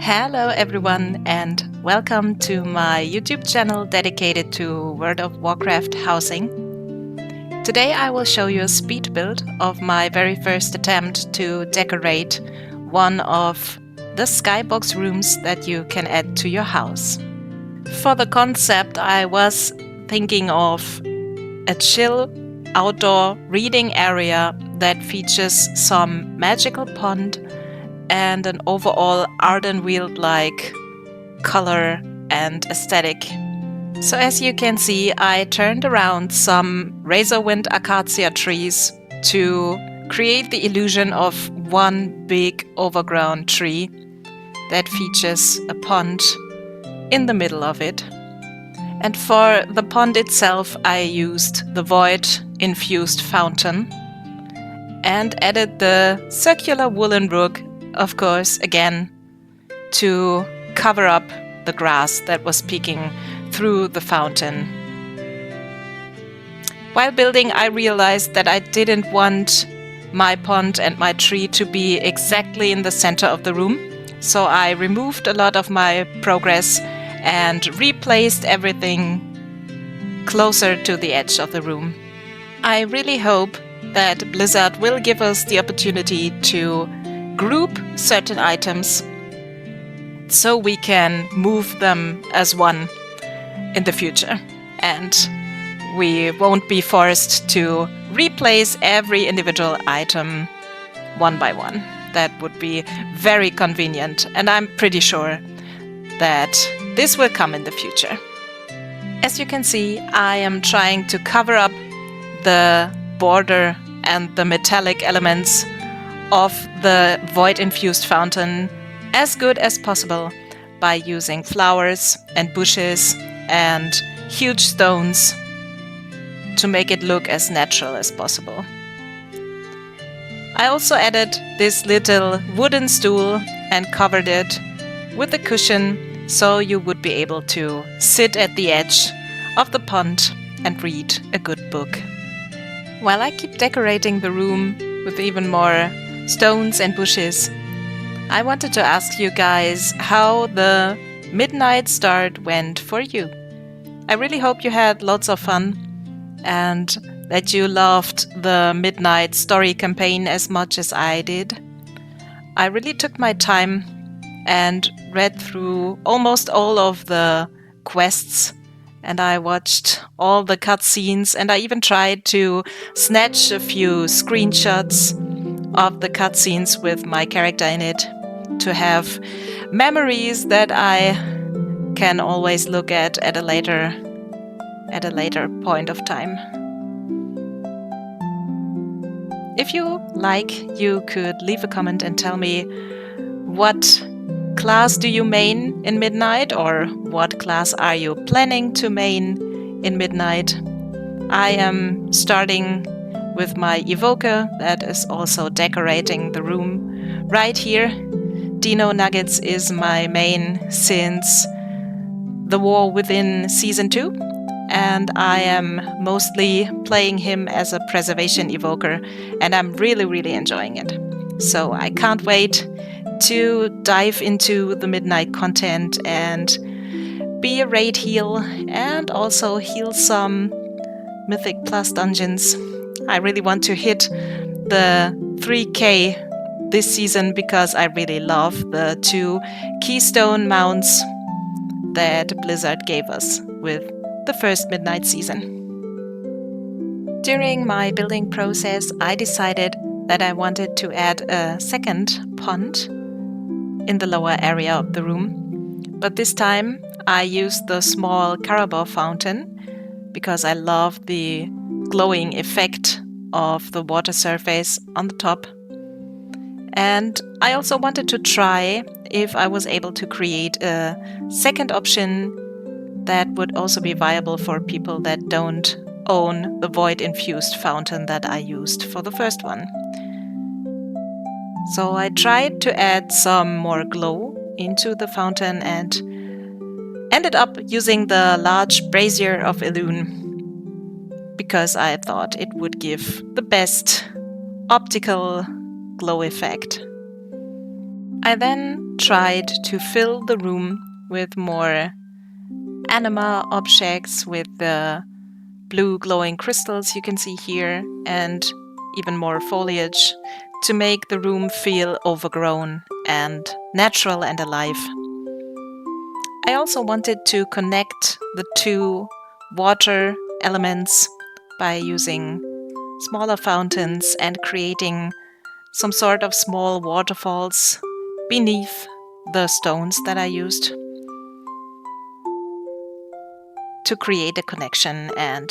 Hello everyone and welcome to my YouTube channel dedicated to World of Warcraft housing. Today I will show you a speed build of my very first attempt to decorate one of the skybox rooms that you can add to your house. For the concept, I was thinking of a chill outdoor reading area that features some magical pond and an overall Ardenweald-like color and aesthetic. So as you can see, I turned around some razorwind acacia trees to create the illusion of one big overgrown tree that features a pond in the middle of it. And for the pond itself, I used the void-infused fountain and added the circular woolen rug, of course, again, to cover up the grass that was peeking through the fountain. While building, I realized that I didn't want my pond and my tree to be exactly in the center of the room, so I removed a lot of my progress and replaced everything closer to the edge of the room. I really hope that Blizzard will give us the opportunity to group certain items so we can move them as one in the future, and we won't be forced to replace every individual item one by one. That would be very convenient, and I'm pretty sure that this will come in the future. As you can see, I am trying to cover up the border and the metallic elements of the void-infused fountain as good as possible by using flowers and bushes and huge stones to make it look as natural as possible. I also added this little wooden stool and covered it with a cushion so you would be able to sit at the edge of the pond and read a good book. While I keep decorating the room with even more stones and bushes, I wanted to ask you guys how the midnight start went for you. I really hope you had lots of fun and that you loved the Midnight Story campaign as much as I did. I really took my time and read through almost all of the quests, and I watched all the cutscenes, and I even tried to snatch a few screenshots of the cutscenes with my character in it to have memories that I can always look at a later point of time. If you like, you could leave a comment and tell me what class do you main in Midnight, or what class are you planning to main in Midnight. I am starting with my evoker that is also decorating the room right here. Dino Nuggets is my main since the War Within Season 2, and I am mostly playing him as a preservation evoker, and I'm really enjoying it. So I can't wait to dive into the Midnight content and be a raid heal and also heal some Mythic Plus dungeons. I really want to hit the 3K this season because I really love the 2 keystone mounts that Blizzard gave us with the first Midnight season. During my building process, I decided that I wanted to add a second pond in the lower area of the room, but this time I used the small Carabao fountain because I love the glowing effect of the water surface on the top. And I also wanted to try if I was able to create a second option that would also be viable for people that don't own the void-infused fountain that I used for the first one. So I tried to add some more glow into the fountain and ended up using the large brazier of Elune because I thought it would give the best optical glow effect. I then tried to fill the room with more anima objects, with the blue glowing crystals you can see here, and even more foliage, to make the room feel overgrown and natural and alive. I also wanted to connect the two water elements by using smaller fountains and creating some sort of small waterfalls beneath the stones that I used to create a connection and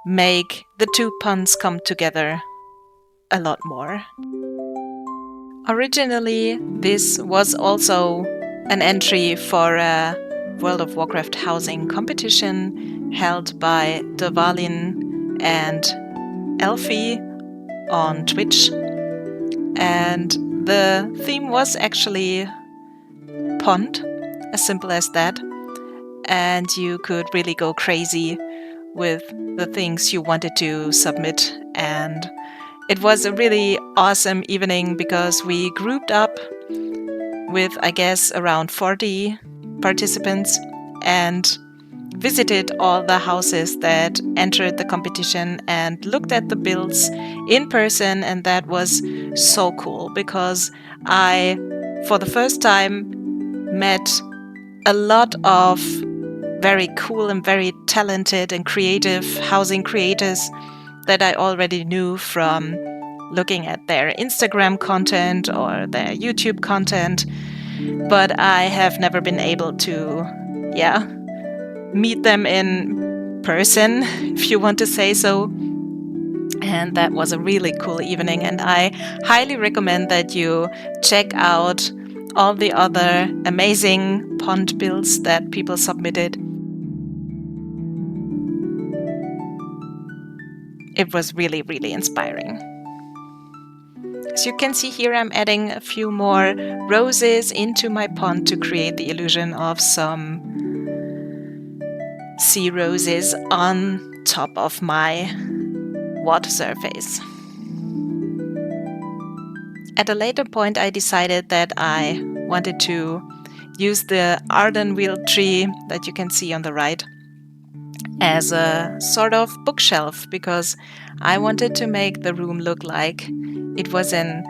make the two ponds come together a lot more. Originally, this was also an entry for a World of Warcraft housing competition held by Devalin and Elfie on Twitch, and the theme was actually pond, as simple as that, and you could really go crazy with the things you wanted to submit. And it was a really awesome evening because we grouped up with, I guess, around 40 participants and visited all the houses that entered the competition and looked at the builds in person. And that was so cool because I, for the first time, met a lot of very cool and very talented and creative housing creators that I already knew from looking at their Instagram content or their YouTube content, but I have never been able to, meet them in person, if you want to say so. And that was a really cool evening, and I highly recommend that you check out all the other amazing pond builds that people submitted. It was really, really inspiring. As you can see here, I'm adding a few more roses into my pond to create the illusion of some sea roses on top of my water surface. At a later point, I decided that I wanted to use the Ardenweald tree that you can see on the right as a sort of bookshelf, because I wanted to make the room look like it was a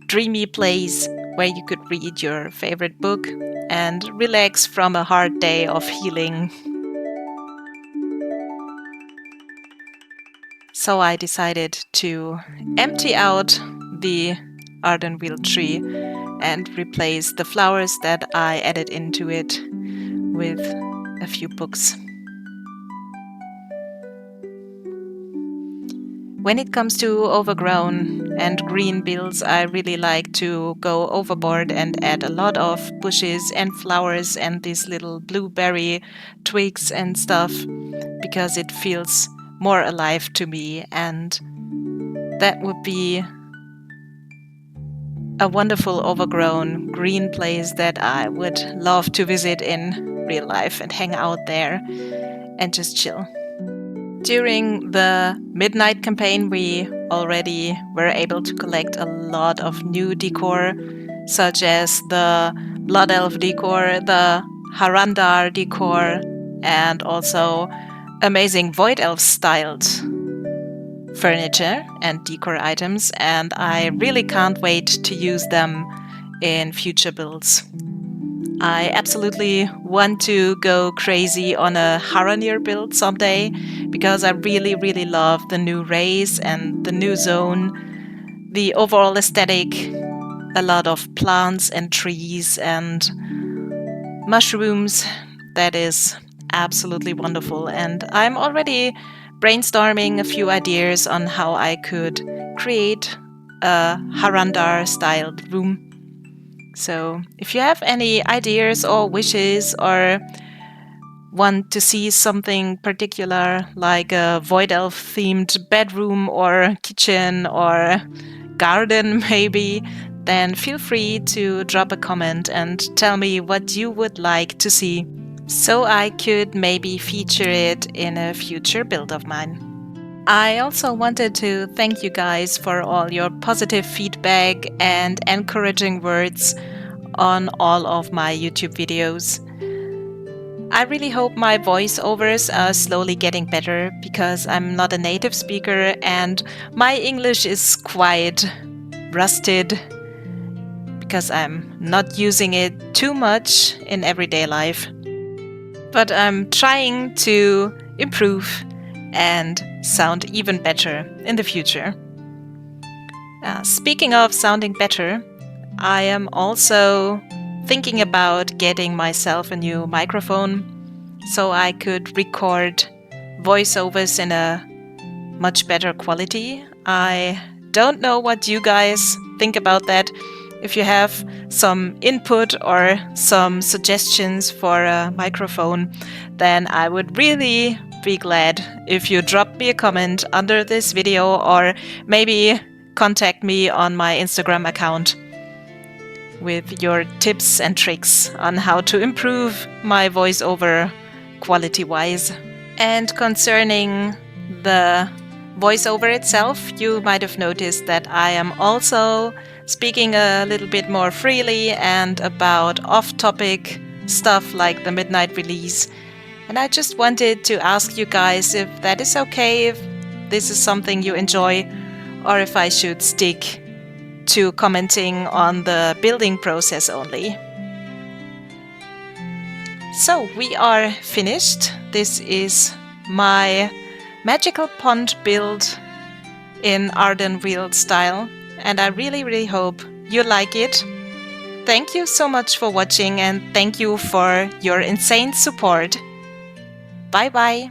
dreamy place where you could read your favorite book and relax from a hard day of healing. So I decided to empty out the Ardenweald tree and replace the flowers that I added into it with a few books. When it comes to overgrown and green builds, I really like to go overboard and add a lot of bushes and flowers and these little blueberry twigs and stuff, because it feels more alive to me, and that would be a wonderful overgrown green place that I would love to visit in real life and hang out there and just chill. During the midnight campaign, we already were able to collect a lot of new decor, such as the Blood Elf decor, the Harandar decor, and also amazing Void Elf styled furniture and decor items, and I really can't wait to use them in future builds. I absolutely want to go crazy on a Haranir build someday, because I really, really love the new race and the new zone, the overall aesthetic, a lot of plants and trees and mushrooms. That is absolutely wonderful, and I'm already brainstorming a few ideas on how I could create a Harandar styled room. So if you have any ideas or wishes, or want to see something particular like a Void Elf themed bedroom or kitchen or garden maybe, then feel free to drop a comment and tell me what you would like to see, so I could maybe feature it in a future build of mine. I also wanted to thank you guys for all your positive feedback and encouraging words on all of my YouTube videos. I really hope my voiceovers are slowly getting better because I'm not a native speaker and my English is quite rusted because I'm not using it too much in everyday life. But I'm trying to improve and sound even better in the future. Speaking of sounding better, I am also thinking about getting myself a new microphone so I could record voiceovers in a much better quality. I don't know what you guys think about that. If you have some input or some suggestions for a microphone, then I would really be glad if you drop me a comment under this video or maybe contact me on my Instagram account with your tips and tricks on how to improve my voiceover quality-wise. And concerning the voiceover itself, you might have noticed that I am also speaking a little bit more freely and about off-topic stuff like the midnight release. And I just wanted to ask you guys if that is okay, if this is something you enjoy, or if I should stick to commenting on the building process only. So we are finished. This is my magical pond build in Ardenweald style, and I really hope you like it. Thank you so much for watching and thank you for your insane support. Bye bye!